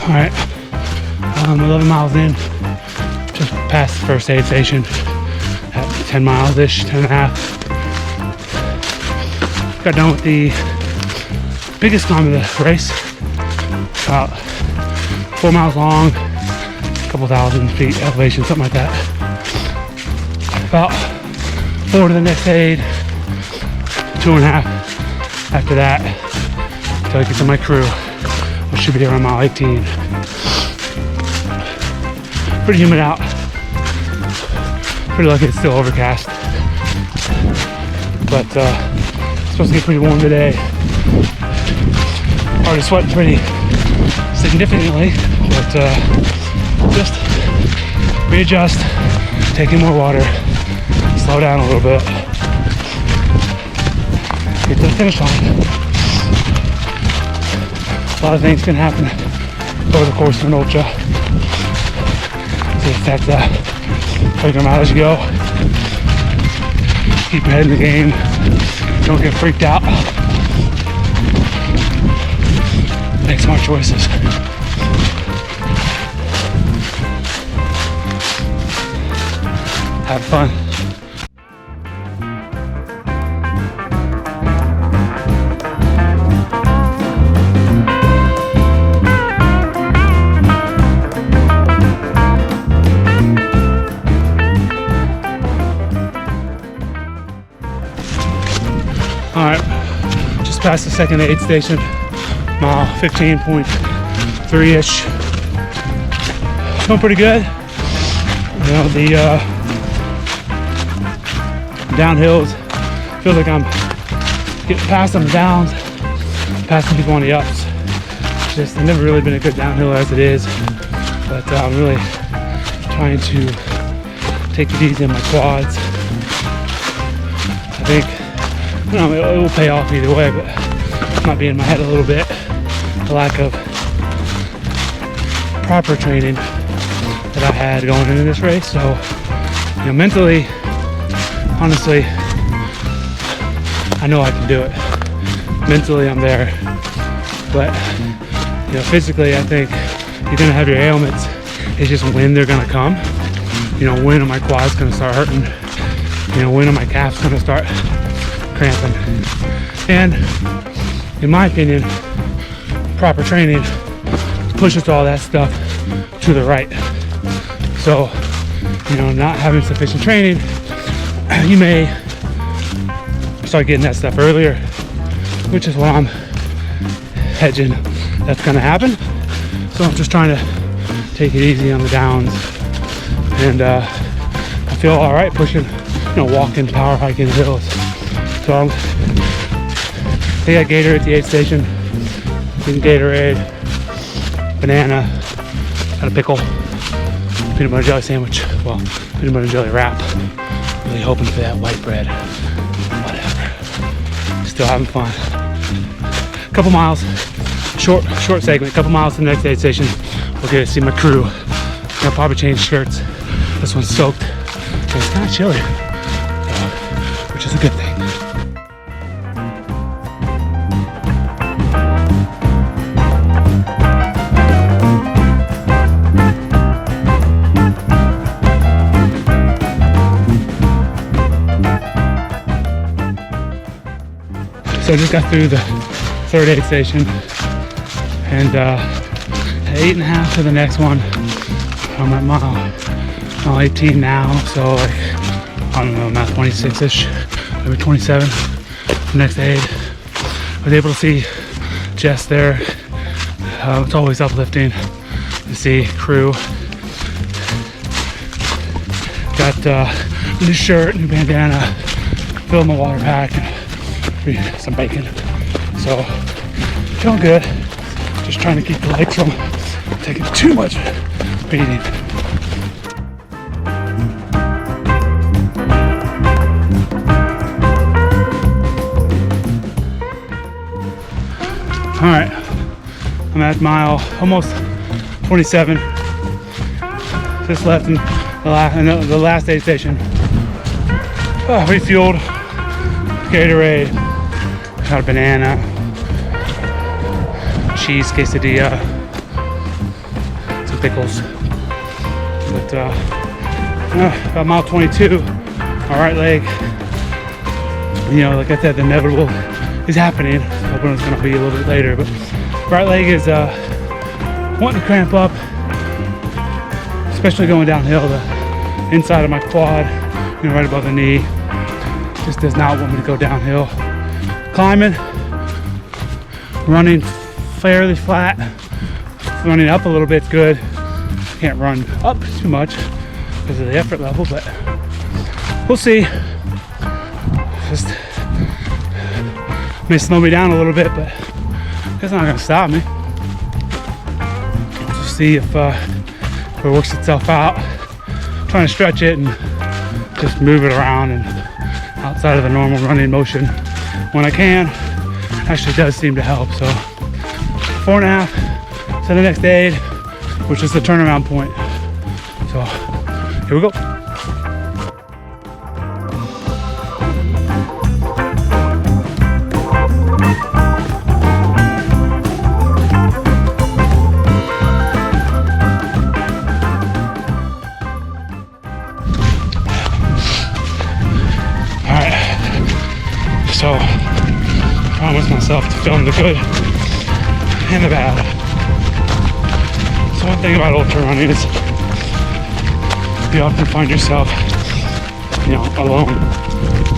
All right, 11 miles in, just past the first aid station at 10 miles-ish, 10 and a half. Got done with the biggest climb of the race, about 4 miles long, a couple thousand feet elevation, something like that. About 4 to the next aid, 2.5 after that, until I get to my crew, which should be around mile 18. Pretty humid out. Pretty lucky it's still overcast. But it's supposed to get pretty warm today. Already sweating pretty significantly, but just readjust, taking more water, slow down a little bit, get to the finish line. A lot of things can happen over the course of an ultra. So you have to figure them out as you go. Keep your head in the game. Don't get freaked out. Make smart choices. Have fun. All right, just past the second aid station, mile 15.3-ish. Going pretty good. You know, the downhills, feels like I'm getting past them downs, passing people on the ups. Just, I've never really been a good downhill as it is, but I'm really trying to take it easy on my quads. I think, you know, it will pay off either way, but it might be in my head a little bit. The lack of proper training that I had going into this race. So, you know, mentally, honestly, I know I can do it. Mentally, I'm there. But, you know, physically, I think you're gonna have your ailments. It's just when they're gonna come. You know, when are my quads gonna start hurting? You know, when are my calves gonna start cramping? And in my opinion, proper training pushes all that stuff to the right. So, you know, not having sufficient training, you may start getting that stuff earlier, which is what I'm hedging that's gonna happen. So I'm just trying to take it easy on the downs, and I feel all right pushing, you know, walking, power hiking hills. So they got Gatorade at the aid station. Getting Gatorade, banana, got a pickle, peanut butter jelly sandwich. Well, peanut butter jelly wrap. Really hoping for that white bread. Whatever. Still having fun. Couple miles, short segment. Couple miles to the next aid station. We'll get to see my crew. I'll probably change shirts. This one's soaked. And it's kind of chilly, which is a good thing. So I just got through the third aid station, and 8.5 to the next one. I'm at mile 18 now, so like, I don't know, I'm at 26-ish, maybe 27. Next aid, I was able to see Jess there. It's always uplifting to see crew. Got a new shirt, new bandana, filled my water pack, some bacon. So feeling good. Just trying to keep the legs from taking too much beating. All right, I'm at mile almost 27. Just left in the last aid station. Refueled, Gatorade, got a banana, cheese quesadilla, Pickles. But about mile 22, my right leg, you know, like I said, the inevitable is happening. Hoping it's gonna be a little bit later, but right leg is wanting to cramp up, especially going downhill. The inside of my quad, you know, right above the knee, just does not want me to go downhill. Climbing, running fairly flat, running up a little bit's good. Can't run up too much because of the effort level, but we'll see. Just may slow me down a little bit, but it's not gonna stop me. Just see if it works itself out. Trying to stretch it and just move it around and outside of the normal running motion when I can. Actually does seem to help. So 4.5 to the next aid, which is the turnaround point. So here we go. So, I promised myself to film the good and the bad. So one thing about ultra running is you often find yourself, you know, alone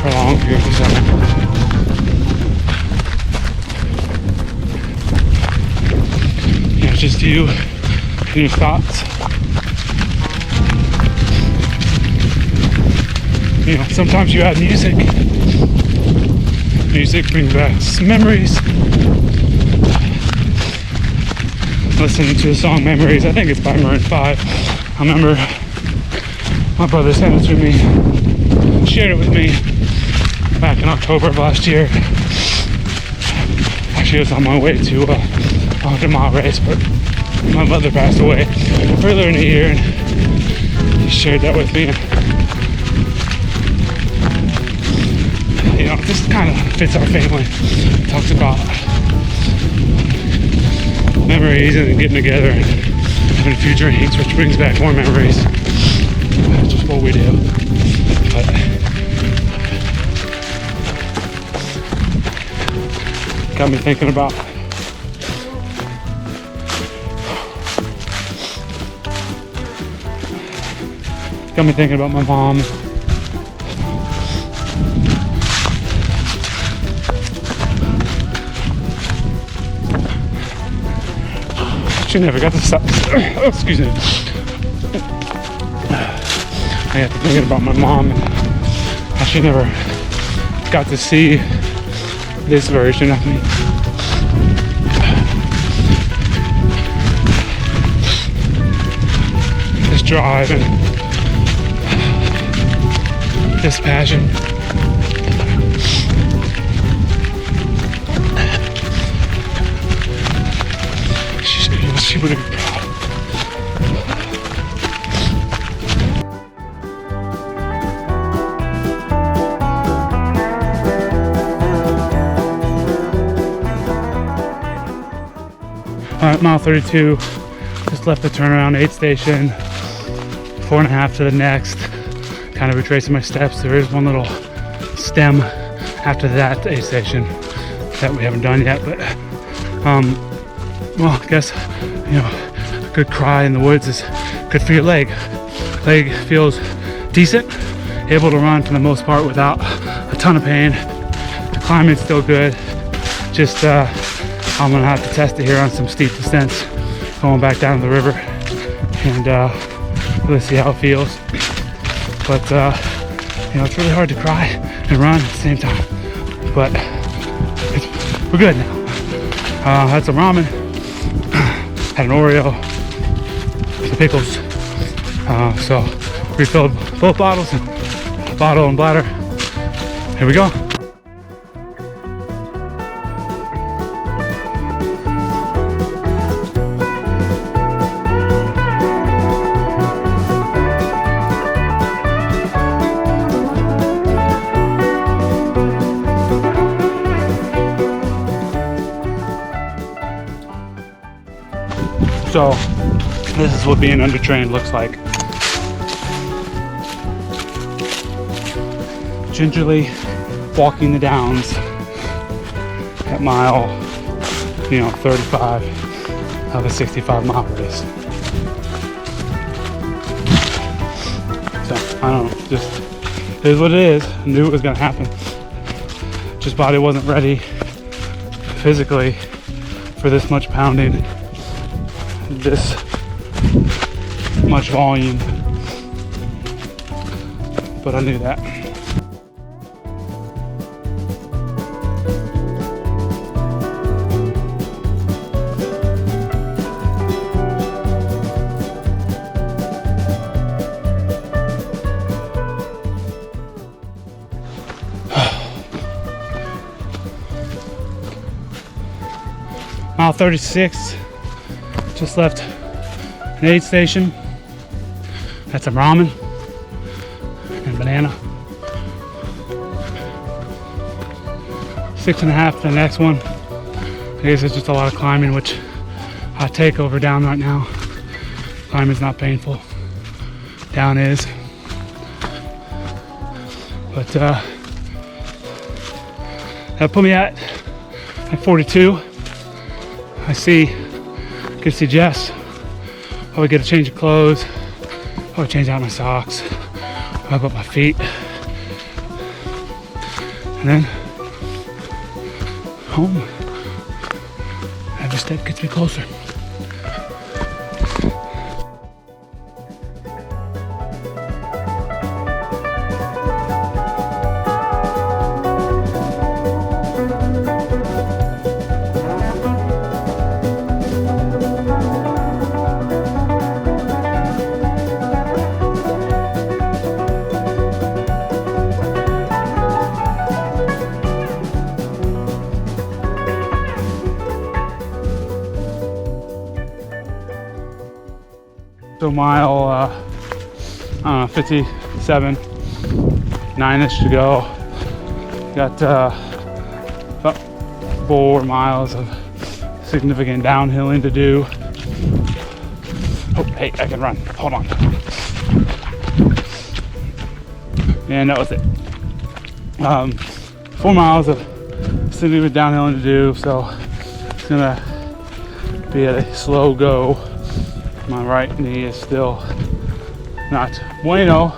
for a long period of time. You know, just you and your thoughts. You know, sometimes you add music. Music brings back some memories. Listening to the song Memories, I think it's by Maroon 5. I remember my brother sent it to me, shared it with me back in October of last year. Actually, I was on my way to a 100-mile race, but my mother passed away earlier in the year, and he shared that with me. You know, this kind of fits our family. It talks about memories and getting together and having a few drinks, which brings back more memories. That's just what we do. But got me thinking about my mom. She never got to stop. Oh, excuse me. I got to thinking about my mom and how she never got to see this version of me. This drive and this passion. She would have been proud. All right, mile 32. Just left the turnaround aid station. 4.5 to the next. Kind of retracing my steps. There is one little stem after that aid station that we haven't done yet, but well, I guess, you know, a good cry in the woods is good for your leg. Leg feels decent, able to run for the most part without a ton of pain. The climbing's still good. Just I'm gonna have to test it here on some steep descents going back down the river and really see how it feels. But you know, it's really hard to cry and run at the same time. But we're good now. Had some ramen. Had an Oreo, some pickles, so refilled both bottles, and bottle and bladder. Here we go. So This is what being undertrained looks like. Gingerly walking the downs at mile, 35 of a 65-mile race. So, I don't know, just it is what it is. I knew it was gonna happen. Just body wasn't ready physically for this much pounding, this much volume. But I knew that. Mile 36, just left an aid station. Had some ramen and banana. 6.5 to the next one. I guess it's just a lot of climbing, which I take over down right now. Climbing's not painful. Down is. But that put me at 42. I could see Jess. I would get a change of clothes. I would change out my socks. Rub up my feet. And then home. Every step gets me closer. So mile 57, 9-ish to go. Got about 4 miles of significant downhilling to do. Oh, hey, I can run. Hold on. And that was it. 4 miles of significant downhilling to do, so it's gonna be a slow go. My right knee is still not bueno.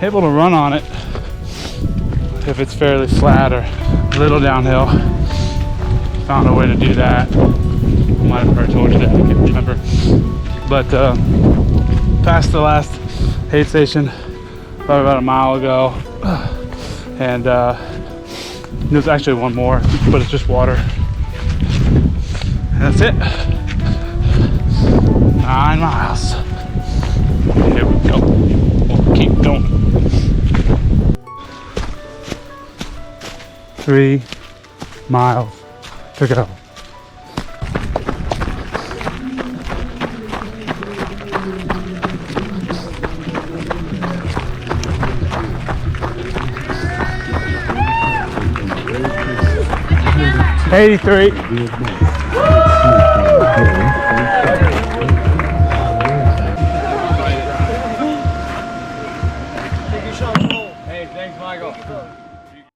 Able to run on it if it's fairly flat or a little downhill. Found a way to do that. I might have already told you that, I can't remember. But past the last aid station probably about a mile ago, and there's actually one more, but it's just water. And that's it. 9 miles. Here we go. We'll keep going. 3 miles to go. '83.